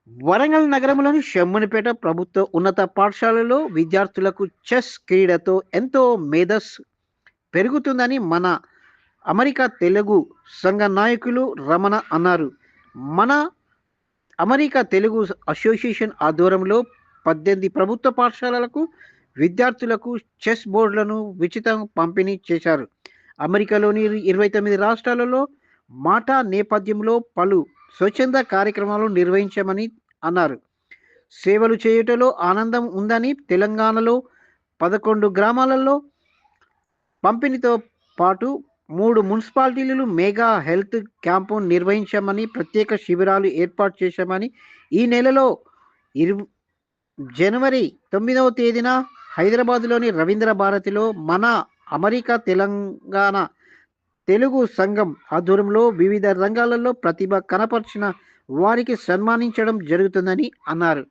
వరంగల్ నగరంలోని షమ్మునిపేట ప్రభుత్వ ఉన్నత పాఠశాలలో విద్యార్థులకు చెస్ క్రీడతో ఎంతో మేధస్సు పెరుగుతుందని మన అమెరికా తెలుగు సంఘ నాయకులు రమణ అన్నారు. మన అమెరికా తెలుగు అసోసియేషన్ ఆధ్వర్యంలో 18 ప్రభుత్వ పాఠశాలలకు విద్యార్థులకు చెస్ బోర్డులను ఉచితంగా పంపిణీ చేశారు. అమెరికాలోని 29 రాష్ట్రాలలో మాట నేపథ్యంలో పలు స్వచ్ఛంద కార్యక్రమాలు నిర్వహించామని అన్నారు. సేవలు చేయుటలో ఆనందం ఉందని తెలంగాణలో 11 గ్రామాలలో పంపిణీతో పాటు 3 మున్సిపాలిటీలు మెగా హెల్త్ క్యాంపు నిర్వహించామని, ప్రత్యేక శిబిరాలు ఏర్పాటు చేశామని, ఈ నెలలో జనవరి 9వ తేదీన హైదరాబాద్లోని రవీంద్ర భారతిలో మన అమెరికా తెలంగాణ తెలుగు సంఘం ఆధ్వర్యంలో వివిధ రంగాలలో ప్రతిభ కనపరిచిన వారికి సన్మానించడం జరుగుతుందని అన్నారు.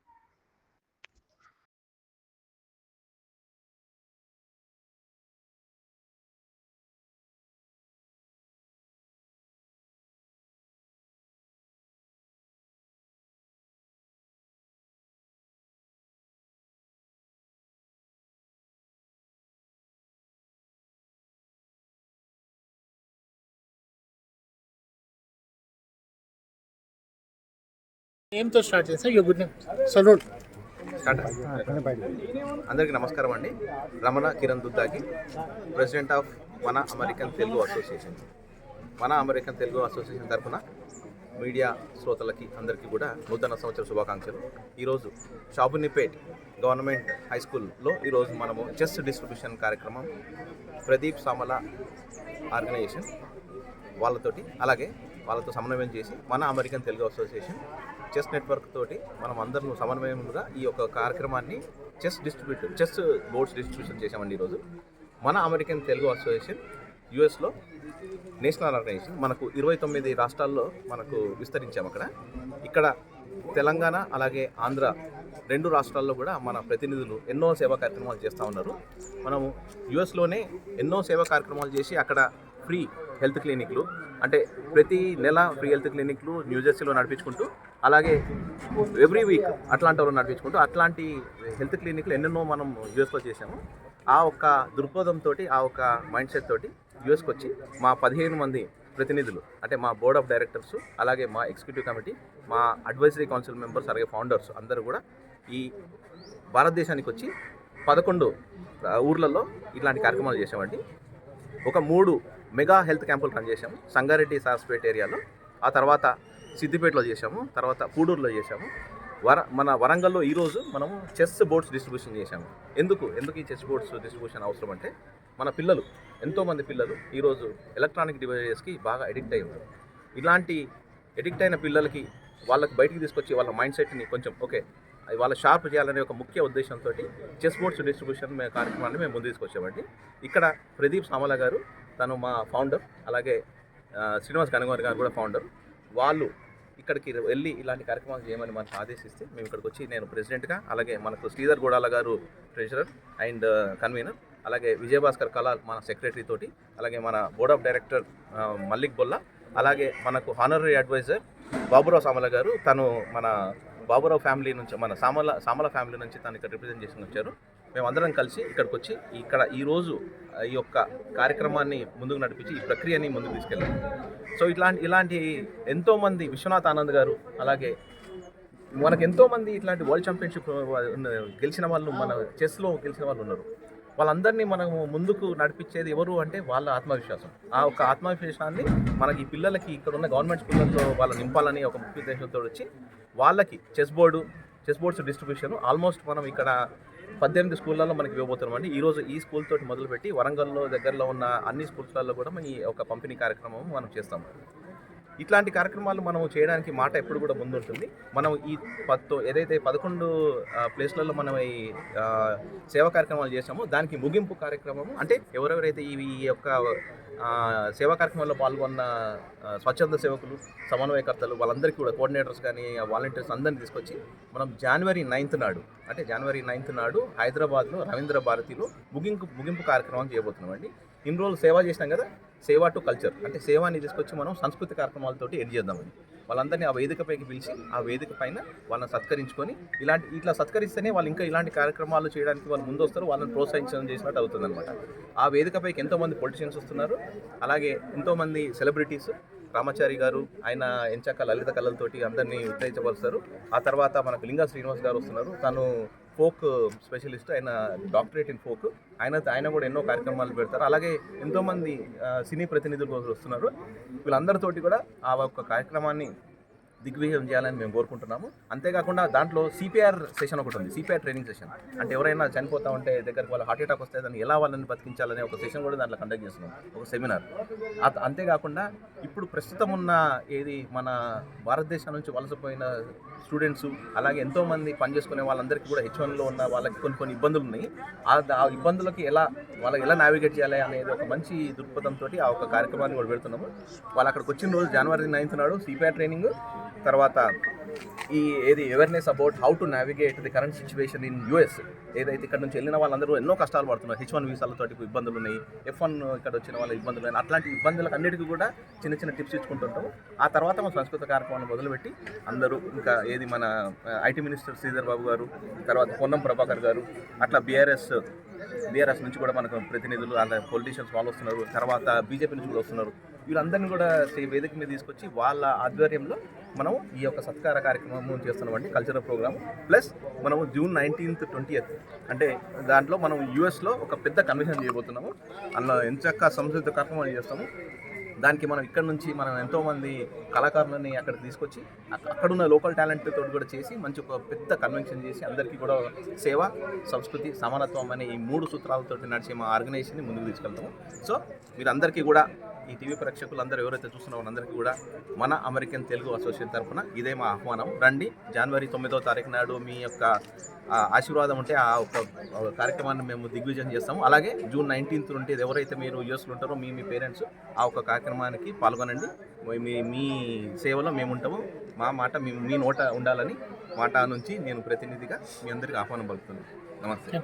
నేమ్తో స్టార్ట్ చేస్తా. You good name salute. అందరికీ నమస్కారం అండి. రమణ కిరణ్ దుద్దాకి, ప్రెసిడెంట్ ఆఫ్ మన అమెరికన్ తెలుగు అసోసియేషన్. మన అమెరికన్ తెలుగు అసోసియేషన్ తరఫున మీడియా శ్రోతలకి అందరికీ కూడా నూతన సంవత్సర శుభాకాంక్షలు. ఈరోజు షాబునిపేట్ గవర్నమెంట్ హై స్కూల్లో ఈరోజు మనము చెస్ డిస్ట్రిబ్యూషన్ కార్యక్రమం ప్రదీప్ సామల ఆర్గనైజేషన్ వాళ్ళతోటి, అలాగే వాళ్ళతో సమన్వయం చేసి మన American Telugu association chess network తోటి మనం అందరం సమన్వయంగా ఈ యొక్క కార్యక్రమాన్ని చెస్ బోర్డ్స్ డిస్ట్రిబ్యూషన్ చేశామండి. ఈరోజు మన అమెరికన్ తెలుగు అసోసియేషన్ యుఎస్లో నేషనల్ ఆర్గనైజేషన్ మనకు 29 రాష్ట్రాల్లో మనకు విస్తరించాము. ఇక్కడ తెలంగాణ అలాగే ఆంధ్ర 2 రాష్ట్రాల్లో కూడా మన ప్రతినిధులు ఎన్నో సేవా కార్యక్రమాలు చేస్తూ ఉన్నారు. మనము యుఎస్లోనే ఎన్నో సేవా కార్యక్రమాలు చేసి అక్కడ ఫ్రీ హెల్త్ క్లినిక్లు, అంటే ప్రతి నెల ఫ్రీ హెల్త్ క్లినిక్లు న్యూజెర్సీలో నడిపించుకుంటూ, అలాగే ఎవ్రీ వీక్ అట్లాంటాలో నడిపించుకుంటూ అట్లాంటి హెల్త్ క్లినిక్లు ఎన్నెన్నో మనం యూఎస్లో చేసాము. ఆ ఒక్క దృక్పథంతో, ఆ ఒక్క మైండ్ సెట్ తోటి యూఎస్కి వచ్చి మా 15 మంది ప్రతినిధులు, అంటే మా బోర్డ్ ఆఫ్ డైరెక్టర్స్, అలాగే మా ఎగ్జిక్యూటివ్ కమిటీ, మా అడ్వైజరీ కౌన్సిల్ మెంబర్స్, అలాగే ఫౌండర్స్ అందరూ కూడా ఈ భారతదేశానికి వచ్చి 11 ఊర్లలో ఇట్లాంటి కార్యక్రమాలు చేసామండి. ఒక 3 మెగా హెల్త్ క్యాంపులు రన్ చేసాము. సంగారెడ్డి సాస్పేట్ ఏరియాలో, ఆ తర్వాత సిద్దిపేటలో చేసాము, తర్వాత పూడూరులో చేసాము. మన వరంగల్లో ఈరోజు మనము చెస్ బోర్డ్స్ డిస్ట్రిబ్యూషన్ చేశాము. ఎందుకు ఈ చెస్ బోర్డ్స్ డిస్ట్రిబ్యూషన్ అవసరం అంటే, మన పిల్లలు, ఎంతోమంది పిల్లలు ఈరోజు ఎలక్ట్రానిక్ డివైజెస్కి బాగా అడిక్ట్ అయి ఉన్నారు. ఇలాంటి అడిక్ట్ అయిన పిల్లలకి వాళ్ళకి బయటికి తీసుకొచ్చి వాళ్ళ మైండ్ సెట్ని కొంచెం వాళ్ళ షార్ప్ చేయాలనే ఒక ముఖ్య ఉద్దేశంతో చెస్ బోర్డ్స్ డిస్ట్రిబ్యూషన్ కార్యక్రమాన్ని మేము ముందు తీసుకొచ్చామండి. ఇక్కడ ప్రదీప్ సామల గారు, తను మా ఫౌండర్, అలాగే శ్రీనివాస్ గణగారి గారు కూడా ఫౌండర్. వాళ్ళు ఇక్కడికి వెళ్ళి ఇలాంటి కార్యక్రమాలు చేయమని మనకు ఆదేశిస్తే మేము ఇక్కడికి వచ్చి, నేను ప్రెసిడెంట్గా, అలాగే మనకు శ్రీధర్ గోడాల గారు ట్రెజరర్ అండ్ కన్వీనర్, అలాగే విజయభాస్కర్ కలాల్ మన సెక్రటరీ తోటి, అలాగే మన board of director Mallik Bolla, అలాగే మనకు హానరీ అడ్వైజర్ బాబురావు సామల గారు, తను మన బాబురావు ఫ్యామిలీ నుంచి, మన సామల ఫ్యామిలీ నుంచి తను ఇక్కడ రిప్రజెంటేషన్ వచ్చారు. మేమందరం కలిసి ఇక్కడికి వచ్చి ఈరోజు ఈ యొక్క కార్యక్రమాన్ని ముందుకు నడిపించి ఈ ప్రక్రియని ముందుకు తీసుకెళ్ళాము. సో ఇలాంటి ఎంతోమంది, విశ్వనాథ్ ఆనంద్ గారు, అలాగే మనకు ఎంతోమంది ఇట్లాంటి వరల్డ్ ఛాంపియన్షిప్ గెలిచిన వాళ్ళు, మన చెస్లో గెలిచిన వాళ్ళు ఉన్నారు. వాళ్ళందరినీ మనము ముందుకు నడిపించేది ఎవరు అంటే వాళ్ళ ఆత్మవిశ్వాసం. ఆ ఒక ఆత్మవిశ్వాసాన్ని మనకి ఈ పిల్లలకి, ఇక్కడ ఉన్న గవర్నమెంట్ స్కూళ్ళల్లో వాళ్ళు నింపాలని ఒక ముఖ్య ఉద్దేశంతో వచ్చి వాళ్ళకి చెస్ బోర్డ్స్ డిస్ట్రిబ్యూషన్ ఆల్మోస్ట్ మనం ఇక్కడ 18 స్కూళ్ళల్లో మనకి ఇవ్వబోతున్నాం అండి. ఈరోజు ఈ స్కూల్ తోటి మొదలుపెట్టి వరంగల్లో దగ్గరలో ఉన్న అన్ని స్కూల్స్లలో కూడా ఈ ఒక పంపిణీ కార్యక్రమం మనం చేస్తాము. ఇట్లాంటి కార్యక్రమాలు మనం చేయడానికి మాట ఎప్పుడు కూడా ముందుంటుంది. మనం ఈ ఏదైతే 11 ప్లేస్లలో మనం ఈ సేవా కార్యక్రమాలు చేసామో దానికి ముగింపు కార్యక్రమము, అంటే ఎవరెవరైతే ఈ యొక్క సేవా కార్యక్రమంలో పాల్గొన్న స్వచ్ఛంద సేవకులు, సమన్వయకర్తలు, వాళ్ళందరికీ కూడా కోఆర్డినేటర్స్ కానీ వాలంటీర్స్ అందరినీ తీసుకొచ్చి మనం జనవరి 9th నాడు హైదరాబాద్లో రవీంద్ర భారతిలో ముగింపు కార్యక్రమం చేయబోతున్నామండి. ఇన్ని రోజులు సేవ చేసినాం కదా, సేవా టు కల్చర్, అంటే సేవాని తీసుకొచ్చి మనం సంస్కృతి కార్యక్రమాలతోటి ఎండ్ చేద్దామని వాళ్ళందరినీ ఆ వేదికపైకి పిలిచి ఆ వేదిక పైన వాళ్ళని సత్కరించుకొని ఇట్లా సత్కరిస్తేనే వాళ్ళు ఇంకా ఇలాంటి కార్యక్రమాలు చేయడానికి వాళ్ళు ముందు వస్తారు, వాళ్ళని ప్రోత్సహించడం చేసినట్టు అవుతుంది అనమాట. ఆ వేదికపైకి ఎంతోమంది పొలిటీషియన్స్ వస్తున్నారు, అలాగే ఎంతోమంది సెలబ్రిటీస్. రామాచారి గారు ఆయన ఎంచక్క లలిత కళలతోటి అందరినీ ఉత్తేజపరుస్తారు. ఆ తర్వాత మనకు లింగా శ్రీనివాస్ గారు వస్తున్నారు, తను ఫోక్ స్పెషలిస్ట్, ఆయన డాక్టరేట్ ఇన్ ఫోక్. ఆయన కూడా ఎన్నో కార్యక్రమాలు పెడతారు. అలాగే ఎంతోమంది సినీ ప్రతినిధులు కూడా వస్తున్నారు. వీళ్ళందరితోటి కూడా ఆ ఒక్క కార్యక్రమాన్ని దిగ్విజయం చేయాలని మేము కోరుకుంటున్నాము. అంతేకాకుండా దాంట్లో సిపిఆర్ సెషన్ ఒకటి ఉంది, సిపిఆర్ ట్రైనింగ్ సెషన్. అంటే ఎవరైనా చనిపోతా ఉంటే దగ్గరికి వాళ్ళ హార్ట్ అటాక్ వస్తే దాన్ని ఎలా వాళ్ళని బతికించాలనే ఒక సెషన్ కూడా దాంట్లో కండక్ట్ చేస్తున్నాం, ఒక సెమినార్. అంతేకాకుండా ఇప్పుడు ప్రస్తుతం ఉన్న మన భారతదేశం నుంచి వలసపోయిన స్టూడెంట్స్, అలాగే ఎంతోమంది పనిచేసుకునే వాళ్ళందరికీ కూడా H1లో ఉన్న వాళ్ళకి కొన్ని ఇబ్బందులు ఉన్నాయి. ఆ ఇబ్బందులకి వాళ్ళకి ఎలా నావిగేట్ చేయాలి అనేది ఒక మంచి దృక్పథంతో ఆ ఒక కార్యక్రమాన్ని కూడా పెడుతున్నాము. వాళ్ళు అక్కడికి వచ్చిన రోజు January 9th నాడు సిపిఆర్ ట్రైనింగ్, తర్వాత awareness about how to navigate the current situation in US. ఏదైతే ఇక్కడ నుంచి వెళ్ళిన వాళ్ళందరూ ఎన్నో కష్టాలు పడుతున్నారు, H1 వీసాలతోటి ఇబ్బందులు ఉన్నాయి, F1 ఇక్కడ వచ్చిన వాళ్ళ ఇబ్బందులు ఉన్నాయి. అట్లాంటి ఇబ్బందులకు అన్నిటికీ కూడా చిన్న టిప్స్ ఇచ్చుకుంటుంటాము. ఆ తర్వాత మన సంస్కృత కార్యక్రమాన్ని మొదలుపెట్టి అందరూ ఇంకా మన IT మినిస్టర్ శ్రీధర్ బాబు గారు, తర్వాత పొన్నం ప్రభాకర్ గారు, అట్లా బీఆర్ఎస్ నుంచి కూడా మనకు ప్రతినిధులు, అలా పొలిటీషియన్స్ వాళ్ళు వస్తున్నారు, తర్వాత బీజేపీ నుంచి కూడా వస్తున్నారు. వీళ్ళందరినీ కూడా వేదిక మీద తీసుకొచ్చి వాళ్ళ ఆధ్వర్యంలో మనం ఈ యొక్క సత్కార కార్యక్రమం చేస్తున్నామండి, కల్చరల్ ప్రోగ్రామ్. ప్లస్ మనము June 19th 20th అంటే దాంట్లో మనం US లో ఒక పెద్ద కన్వెన్షన్ చేయబోతున్నాము. అందులో ఎంచక్క సంస్కృత కార్యక్రమాలు చేస్తాము. దానికి మనం ఇక్కడ నుంచి మనం ఎంతోమంది కళాకారులని అక్కడ తీసుకొచ్చి అక్కడున్న లోకల్ టాలెంట్ తోటి కూడా చేసి మంచి ఒక పెద్ద కన్వెన్షన్ చేసి అందరికీ కూడా సేవ, సంస్కృతి, సమానత్వం అనే ఈ 3 సూత్రాలతో నడిచే మా ఆర్గనైజేషన్ని ముందుకు తీసుకెళ్తాము. సో మీరందరికీ కూడా, ఈ టీవీ ప్రేక్షకులందరూ ఎవరైతే చూస్తున్నారో అందరికీ కూడా మన అమెరికన్ తెలుగు అసోసియేషన్ తరఫున ఇదే మా ఆహ్వానం. రండి, January 9వ తారీఖు నాడు మీ యొక్క ఆశీర్వాదం ఉంటే ఆ ఒక కార్యక్రమాన్ని మేము దిగ్విజయం చేస్తాము. అలాగే June 19th నుండి ఎవరైతే మీరు US లో ఉంటారో మీ పేరెంట్స్ ఆ ఒక కార్యక్రమానికి పాల్గొనండి. మీ సేవలో మేము ఉంటాము. మా మాట మీ నోట ఉండాలని మాట నుంచి నేను ప్రతినిధిగా మీ అందరికీ ఆహ్వానం పలుకుతున్నాను. నమస్తే.